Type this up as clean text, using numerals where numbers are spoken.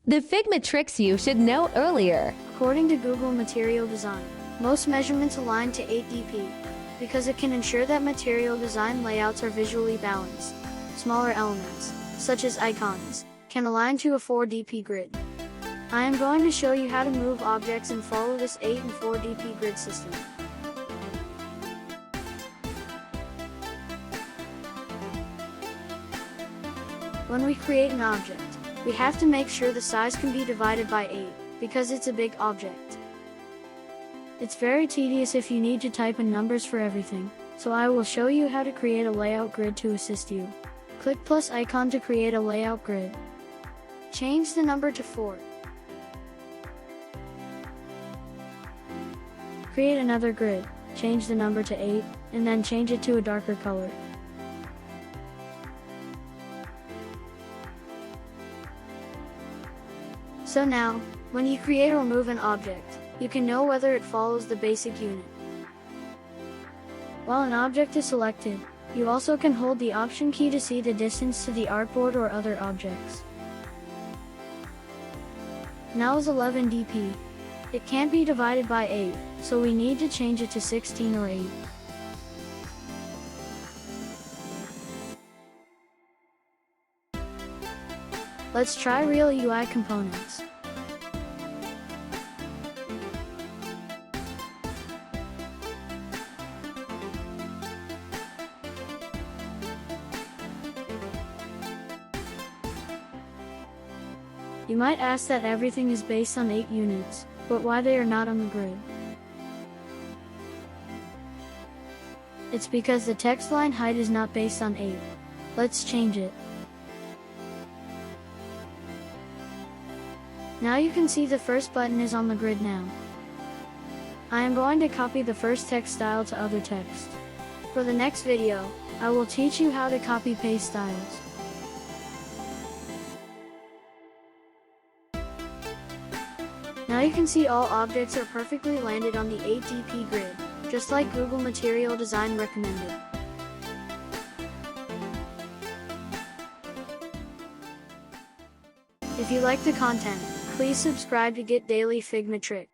The Figma tricks you should know earlier. According to Google Material Design, most measurements align to 8 dp, because it can ensure that material design layouts are visually balanced. Smaller elements, such as icons, can align to a 4 dp grid. I am going to show you how to move objects and follow this 8 and 4 dp grid system. When we create an object, we have to make sure the size can be divided by 8, because it's a big object. It's very tedious if you need to type in numbers for everything, so I will show you how to create a layout grid to assist you. Click plus icon to create a layout grid. Change the number to 4. Create another grid, change the number to 8, and then change it to a darker color. So now, when you create or move an object, you can know whether it follows the basic unit. While an object is selected, you also can hold the Option key to see the distance to the artboard or other objects. Now is 11 dp. It can't be divided by 8, so we need to change it to 16 or 8. Let's try real UI components. You might ask that everything is based on 8 units, but why they are not on the grid? It's because the text line height is not based on 8. Let's change it. Now you can see the first button is on the grid now. I am going to copy the first text style to other text. For the next video, I will teach you how to copy-paste styles. Now you can see all objects are perfectly landed on the 8 dp grid, just like Google Material Design recommended. If you like the content, please subscribe to get daily Figma tricks.